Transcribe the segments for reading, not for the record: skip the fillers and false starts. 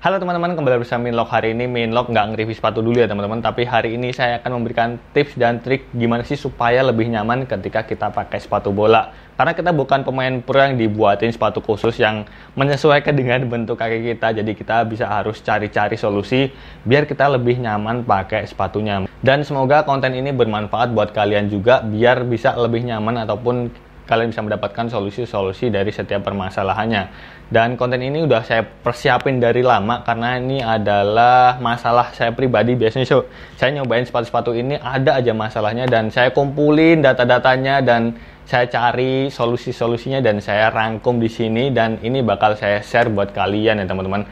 Halo teman-teman, kembali bersama Minlock. Hari ini Minlock nggak nge-review sepatu dulu ya teman-teman, tapi hari ini saya akan memberikan tips dan trik gimana sih supaya lebih nyaman ketika kita pakai sepatu bola. Karena kita bukan pemain pro yang dibuatin sepatu khusus yang menyesuaikan dengan bentuk kaki kita, jadi kita harus cari-cari solusi biar kita lebih nyaman pakai sepatunya. Dan semoga konten ini bermanfaat buat kalian juga, biar bisa lebih nyaman ataupun kalian bisa mendapatkan solusi-solusi dari setiap permasalahannya. Dan konten ini udah saya persiapin dari lama karena ini adalah masalah saya pribadi. Biasanya saya nyobain sepatu-sepatu ini ada aja masalahnya, dan saya kumpulin data-datanya dan saya cari solusi-solusinya dan saya rangkum di sini, dan ini bakal saya share buat kalian ya teman-teman.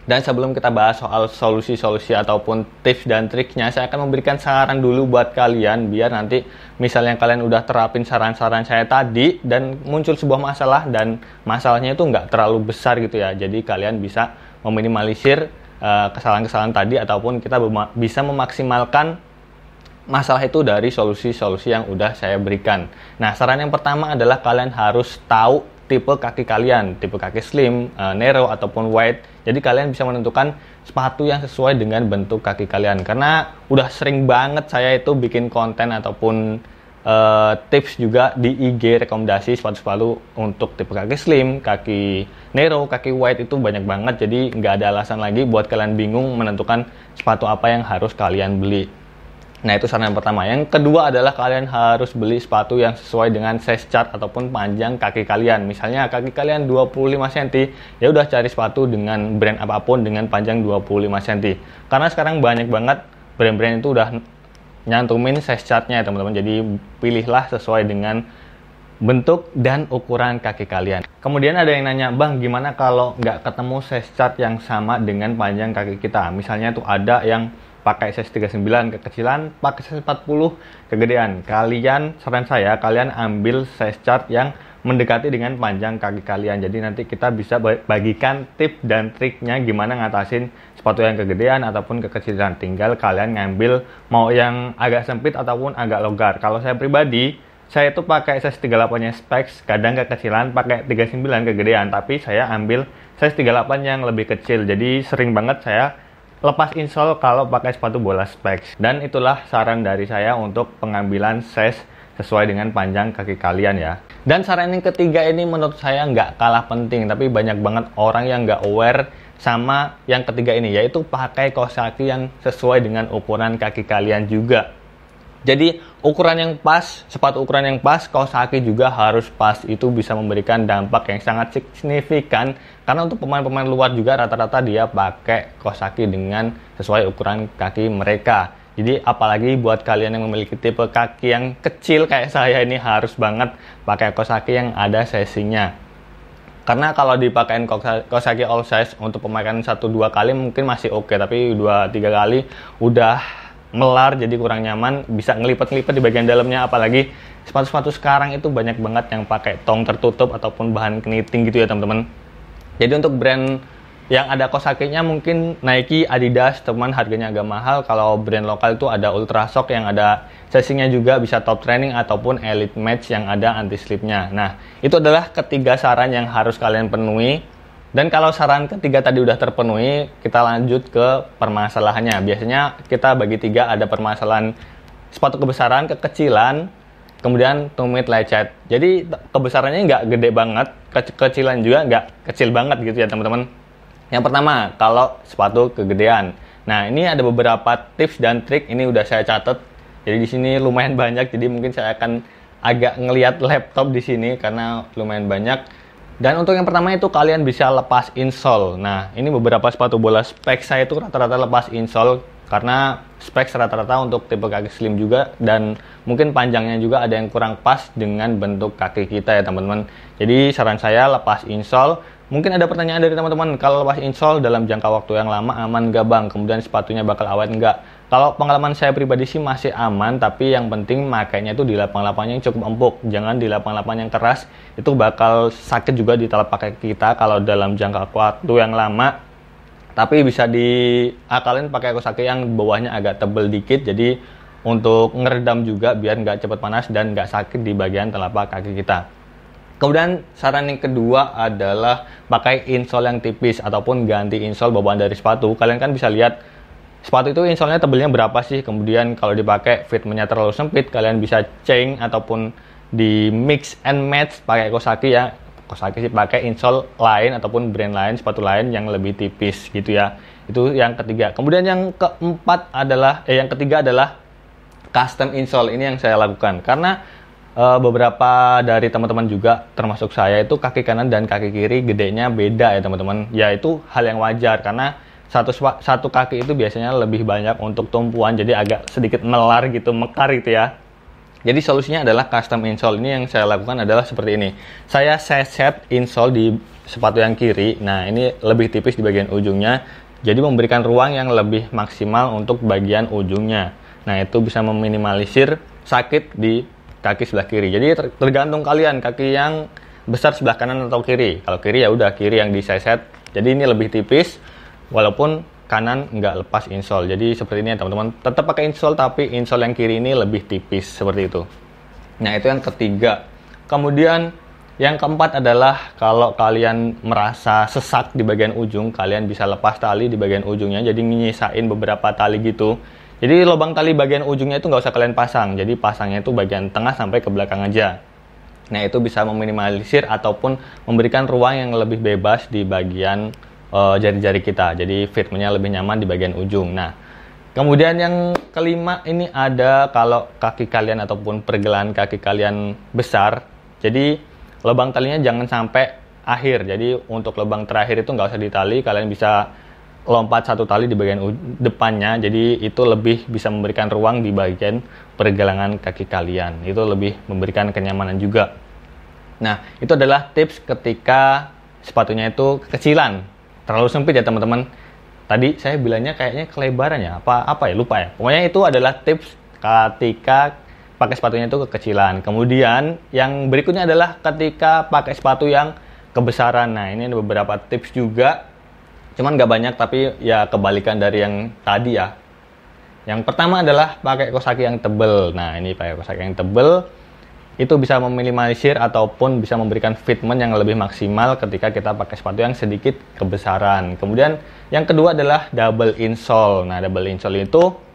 Dan sebelum kita bahas soal solusi-solusi ataupun tips dan triknya, saya akan memberikan saran dulu buat kalian, biar nanti misalnya kalian udah terapin saran-saran saya tadi dan muncul sebuah masalah, dan masalahnya itu nggak terlalu besar gitu ya. Jadi kalian bisa meminimalisir kesalahan-kesalahan tadi, ataupun kita bisa memaksimalkan masalah itu dari solusi-solusi yang udah saya berikan. Nah, saran yang pertama adalah kalian harus tahu tipe kaki kalian, tipe kaki slim, narrow, ataupun wide. Jadi kalian bisa menentukan sepatu yang sesuai dengan bentuk kaki kalian. Karena udah sering banget saya itu bikin konten ataupun tips juga di IG rekomendasi sepatu-sepatu untuk tipe kaki slim, kaki narrow, kaki wide, itu banyak banget. Jadi nggak ada alasan lagi buat kalian bingung menentukan sepatu apa yang harus kalian beli. Nah, itu saran yang pertama. Yang kedua adalah kalian harus beli sepatu yang sesuai dengan size chart ataupun panjang kaki kalian. Misalnya kaki kalian 25 cm, ya udah cari sepatu dengan brand apapun dengan panjang 25 cm. Karena sekarang banyak banget brand-brand itu udah nyantumin size chartnya ya teman-teman. Jadi pilihlah sesuai dengan bentuk dan ukuran kaki kalian. Kemudian ada yang nanya, "Bang, gimana kalau nggak ketemu size chart yang sama dengan panjang kaki kita?" Misalnya tuh ada yang pakai size 39 kekecilan, pakai size 40 kegedean. Saran saya, kalian ambil size chart yang mendekati dengan panjang kaki kalian. Jadi nanti kita bisa bagikan tips dan triknya gimana ngatasin sepatu yang kegedean ataupun kekecilan. Tinggal kalian ngambil mau yang agak sempit ataupun agak longgar. Kalau saya pribadi, saya itu pakai size 38-nya Specs, kadang kekecilan, pakai 39 kegedean, tapi saya ambil size 38 yang lebih kecil. Jadi sering banget saya lepas insole kalau pakai sepatu bola Specs. Dan itulah saran dari saya untuk pengambilan size sesuai dengan panjang kaki kalian ya. Dan saran yang ketiga ini menurut saya nggak kalah penting, tapi banyak banget orang yang nggak aware sama yang ketiga ini, yaitu pakai kaos kaki yang sesuai dengan ukuran kaki kalian juga. Jadi ukuran yang pas, sepatu ukuran yang pas, kaos kaki juga harus pas. Itu bisa memberikan dampak yang sangat signifikan. Karena untuk pemain-pemain luar juga rata-rata dia pakai kaos kaki dengan sesuai ukuran kaki mereka. Jadi apalagi buat kalian yang memiliki tipe kaki yang kecil kayak saya ini, harus banget pakai kaos kaki yang ada size-nya. Karena kalau dipakein kaos kaki all size untuk pemakaian 1-2 kali mungkin masih oke, tapi 2-3 kali udah melar, jadi kurang nyaman, bisa ngelipet-ngelipet di bagian dalamnya. Apalagi sepatu-sepatu sekarang itu banyak banget yang pakai tong tertutup ataupun bahan kniting gitu ya teman-teman. Jadi untuk brand yang ada kaos kakinya mungkin Nike, Adidas, teman, harganya agak mahal. Kalau brand lokal itu ada Ultrashock yang ada sizingnya juga, bisa top training ataupun Elite Match yang ada anti slipnya. Nah, itu adalah ketiga saran yang harus kalian penuhi. Dan kalau saran ketiga tadi udah terpenuhi, kita lanjut ke permasalahannya. Biasanya kita bagi tiga, ada permasalahan sepatu kebesaran, kekecilan, kemudian tumit, lecet. Jadi kebesarannya nggak gede banget, kekecilan juga nggak kecil banget gitu ya teman-teman. Yang pertama, kalau sepatu kegedean. Nah, ini ada beberapa tips dan trik, ini udah saya catat. Jadi di sini lumayan banyak, jadi mungkin saya akan agak ngelihat laptop di sini karena lumayan banyak. Dan untuk yang pertama itu kalian bisa lepas insole. Nah, ini beberapa sepatu bola Specs saya itu rata-rata lepas insole, karena Specs rata-rata untuk tipe kaki slim juga, dan mungkin panjangnya juga ada yang kurang pas dengan bentuk kaki kita ya teman-teman. Jadi saran saya lepas insole. Mungkin ada pertanyaan dari teman-teman, kalau lepas insole dalam jangka waktu yang lama aman nggak bang? Kemudian sepatunya bakal awet nggak? Kalau pengalaman saya pribadi sih masih aman, tapi yang penting makainya itu di lapang-lapang yang cukup empuk. Jangan di lapang-lapang yang keras, itu bakal sakit juga di telapak kaki kita kalau dalam jangka waktu yang lama. Tapi bisa diakalin pakai kaos kaki yang bawahnya agak tebel dikit, jadi untuk ngeredam juga biar nggak cepat panas dan nggak sakit di bagian telapak kaki kita. Kemudian saran yang kedua adalah pakai insole yang tipis ataupun ganti insole bawaan dari sepatu. Kalian kan bisa lihat sepatu itu insolnya tebelnya berapa sih. Kemudian kalau dipakai fitmentnya terlalu sempit, kalian bisa change ataupun di mix and match pakai Kawasaki ya. Kawasaki sih pakai insole lain ataupun brand lain, sepatu lain yang lebih tipis gitu ya. Itu yang ketiga. Kemudian yang ketiga adalah custom insole. Ini yang saya lakukan karena beberapa dari teman-teman juga termasuk saya itu kaki kanan dan kaki kiri gedenya beda ya teman-teman. Ya itu hal yang wajar karena satu kaki itu biasanya lebih banyak untuk tumpuan, jadi agak sedikit melar gitu, mekar gitu ya. Jadi solusinya adalah custom insole. Ini yang saya lakukan adalah seperti ini. Saya set insole di sepatu yang kiri. Nah ini lebih tipis di bagian ujungnya, jadi memberikan ruang yang lebih maksimal untuk bagian ujungnya. Nah itu bisa meminimalisir sakit di kaki sebelah kiri. Jadi tergantung kalian, kaki yang besar sebelah kanan atau kiri. Kalau kiri ya udah kiri yang diseset. Jadi ini lebih tipis walaupun kanan nggak lepas insole. Jadi seperti ini ya teman-teman. Tetap pakai insole tapi insole yang kiri ini lebih tipis seperti itu. Nah, itu yang ketiga. Kemudian yang keempat adalah kalau kalian merasa sesak di bagian ujung, kalian bisa lepas tali di bagian ujungnya. Jadi nyisain beberapa tali gitu. Jadi lubang tali bagian ujungnya itu nggak usah kalian pasang. Jadi pasangnya itu bagian tengah sampai ke belakang aja. Nah itu bisa meminimalisir ataupun memberikan ruang yang lebih bebas di bagian jari-jari kita. Jadi fitmentnya lebih nyaman di bagian ujung. Nah kemudian yang kelima ini ada kalau kaki kalian ataupun pergelangan kaki kalian besar. Jadi lubang talinya jangan sampai akhir. Jadi untuk lubang terakhir itu nggak usah ditali. Kalian bisa lompat satu tali di bagian depannya, jadi itu lebih bisa memberikan ruang di bagian pergelangan kaki kalian. Itu lebih memberikan kenyamanan juga. Nah, itu adalah tips ketika sepatunya itu kekecilan, terlalu sempit ya teman-teman. Tadi saya bilangnya kayaknya kelebaran ya, apa ya, lupa ya. Pokoknya itu adalah tips ketika pakai sepatunya itu kekecilan. Kemudian yang berikutnya adalah ketika pakai sepatu yang kebesaran. Nah, ini ada beberapa tips juga. Cuman nggak banyak, tapi ya kebalikan dari yang tadi ya. Yang pertama adalah pakai Kawasaki yang tebel. Nah ini pakai Kawasaki yang tebel itu bisa meminimalisir ataupun bisa memberikan fitment yang lebih maksimal ketika kita pakai sepatu yang sedikit kebesaran. Kemudian yang kedua adalah double insole. Nah double insole itu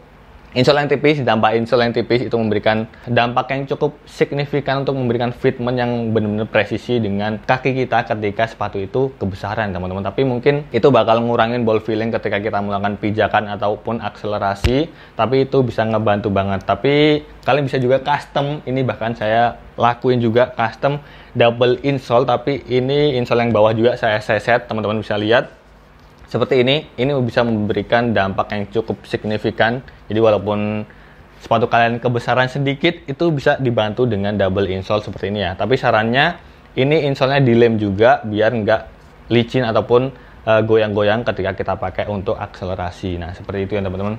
insole yang tipis ditambah insole yang tipis itu memberikan dampak yang cukup signifikan untuk memberikan fitment yang benar-benar presisi dengan kaki kita ketika sepatu itu kebesaran teman-teman. Tapi mungkin itu bakal ngurangin ball feeling ketika kita melakukan pijakan ataupun akselerasi, tapi itu bisa ngebantu banget. Tapi kalian bisa juga custom, ini bahkan saya lakuin juga custom double insole, tapi ini insole yang bawah juga saya set, teman-teman bisa lihat seperti ini bisa memberikan dampak yang cukup signifikan. Jadi walaupun sepatu kalian kebesaran sedikit, itu bisa dibantu dengan double insole seperti ini ya. Tapi sarannya ini insolenya dilem juga biar nggak licin ataupun goyang-goyang ketika kita pakai untuk akselerasi. Nah seperti itu ya teman-teman.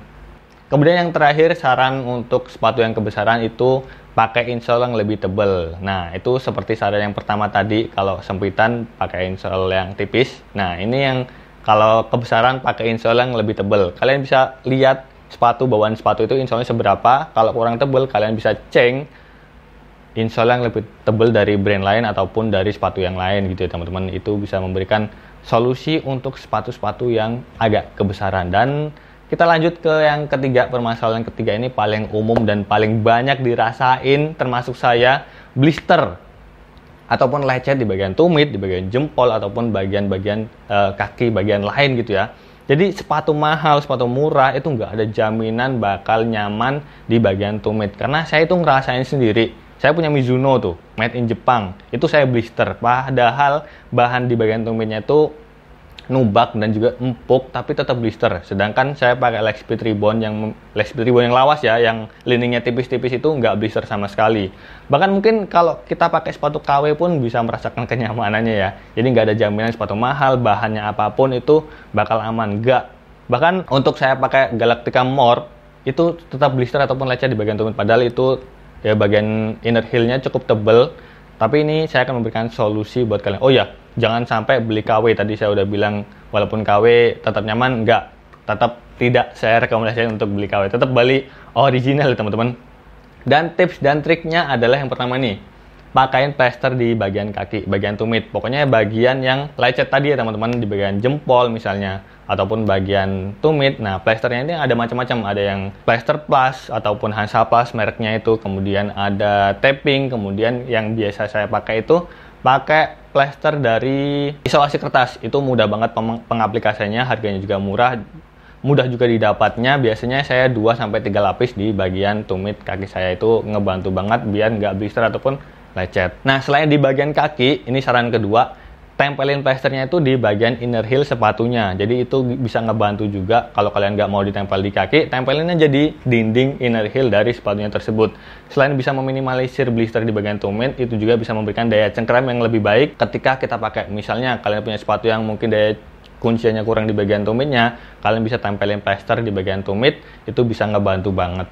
Kemudian yang terakhir, saran untuk sepatu yang kebesaran itu pakai insole yang lebih tebal. Nah itu seperti saran yang pertama tadi, kalau sempitan pakai insole yang tipis. Nah ini yang kalau kebesaran pakai insole yang lebih tebal. Kalian bisa lihat bawaan sepatu itu insolenya seberapa. Kalau kurang tebal, kalian bisa change insole yang lebih tebal dari brand lain ataupun dari sepatu yang lain gitu ya teman-teman. Itu bisa memberikan solusi untuk sepatu-sepatu yang agak kebesaran. Dan kita lanjut ke yang ketiga. Permasalahan ketiga ini paling umum dan paling banyak dirasain termasuk saya, blister ataupun lecet di bagian tumit, di bagian jempol, ataupun bagian-bagian kaki, bagian lain gitu ya. Jadi sepatu mahal, sepatu murah itu nggak ada jaminan bakal nyaman di bagian tumit. Karena saya itu ngerasain sendiri. Saya punya Mizuno tuh, made in Jepang. Itu saya blister. Padahal bahan di bagian tumitnya itu nubak dan juga empuk, tapi tetap blister. Sedangkan saya pakai leg speed ribbon yang lawas ya, yang liningnya tipis-tipis itu nggak blister sama sekali. Bahkan mungkin kalau kita pakai sepatu KW pun bisa merasakan kenyamanannya ya. Jadi nggak ada jaminan sepatu mahal, bahannya apapun itu bakal aman. Nggak. Bahkan untuk saya pakai Galactica More itu tetap blister ataupun lecet di bagian tumit. Padahal itu ya bagian inner heel-nya cukup tebal. Tapi ini saya akan memberikan solusi buat kalian. Oh ya, jangan sampai beli KW. Tadi saya udah bilang, walaupun KW tetap nyaman, enggak. Tetap tidak saya rekomendasikan untuk beli KW. Tetap beli original teman-teman. Dan tips dan triknya adalah yang pertama nih. pakaiin plester di bagian kaki, bagian tumit. Pokoknya bagian yang lecet tadi ya teman-teman, di bagian jempol misalnya, ataupun bagian tumit. Nah, plesternya ini ada macam-macam. Ada yang plester plus ataupun Hansaplast mereknya itu. Kemudian ada tapping. Kemudian yang biasa saya pakai itu pakai plester dari isolasi kertas. Itu mudah banget pengaplikasiannya, harganya juga murah. Mudah juga didapatnya. Biasanya saya 2-3 lapis di bagian tumit kaki saya, itu ngebantu banget biar nggak blister ataupun lecet. Nah, selain di bagian kaki, ini saran kedua, tempelin plesternya itu di bagian inner heel sepatunya. Jadi itu bisa ngebantu juga kalau kalian nggak mau ditempel di kaki, tempelin aja di dinding inner heel dari sepatunya tersebut. Selain bisa meminimalisir blister di bagian tumit, itu juga bisa memberikan daya cengkram yang lebih baik ketika kita pakai. Misalnya kalian punya sepatu yang mungkin daya kuncinya kurang di bagian tumitnya, kalian bisa tempelin plester di bagian tumit, itu bisa ngebantu banget.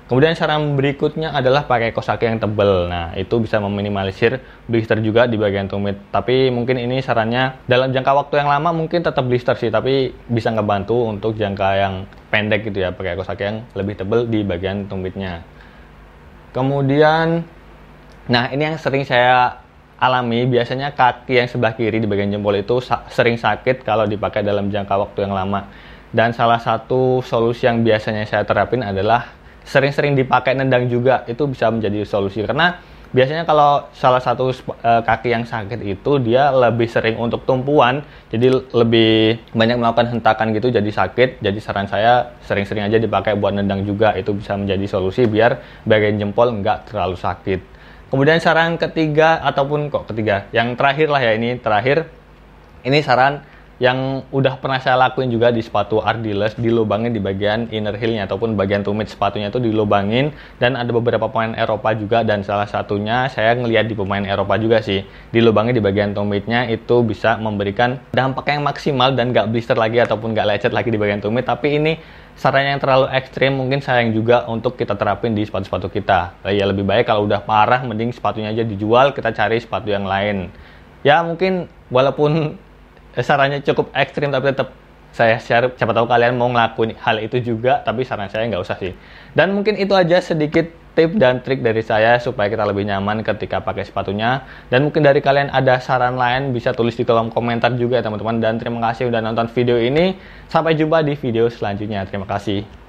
Kemudian saran berikutnya adalah pakai kaos kaki yang tebal. Nah, itu bisa meminimalisir blister juga di bagian tumit. Tapi mungkin ini sarannya dalam jangka waktu yang lama mungkin tetap blister sih, tapi bisa ngebantu untuk jangka yang pendek gitu ya, pakai kaos kaki yang lebih tebal di bagian tumitnya. Kemudian, nah ini yang sering saya alami, biasanya kaki yang sebelah kiri di bagian jempol itu sering sakit kalau dipakai dalam jangka waktu yang lama. Dan salah satu solusi yang biasanya saya terapin adalah sering-sering dipakai nendang juga. Itu bisa menjadi solusi, karena biasanya kalau salah satu kaki yang sakit itu dia lebih sering untuk tumpuan, jadi lebih banyak melakukan hentakan gitu, jadi sakit. Jadi saran saya sering-sering aja dipakai buat nendang juga, itu bisa menjadi solusi biar bagian jempol nggak terlalu sakit. Kemudian saran ketiga, ataupun yang terakhir lah ya, ini saran yang udah pernah saya lakuin juga di sepatu Ardiles, dilubangin di bagian inner heel-nya ataupun bagian tumit sepatunya itu dilubangin. Dan ada beberapa pemain Eropa juga, dan salah satunya saya ngelihat di pemain Eropa juga sih, dilubangin di bagian tumitnya, itu bisa memberikan dampak yang maksimal dan nggak blister lagi ataupun nggak lecet lagi di bagian tumit. Tapi ini sarannya yang terlalu ekstrim, mungkin sayang juga untuk kita terapin di sepatu-sepatu kita. Ya lebih baik kalau udah parah, mending sepatunya aja dijual, kita cari sepatu yang lain. Ya mungkin walaupun sarannya cukup ekstrim, tapi tetap saya share, siapa tahu kalian mau ngelakuin hal itu juga, tapi saran saya nggak usah sih. Dan mungkin itu aja sedikit tips dan trik dari saya supaya kita lebih nyaman ketika pakai sepatunya. Dan mungkin dari kalian ada saran lain, bisa tulis di kolom komentar juga ya teman-teman. Dan terima kasih udah nonton video ini, sampai jumpa di video selanjutnya. Terima kasih.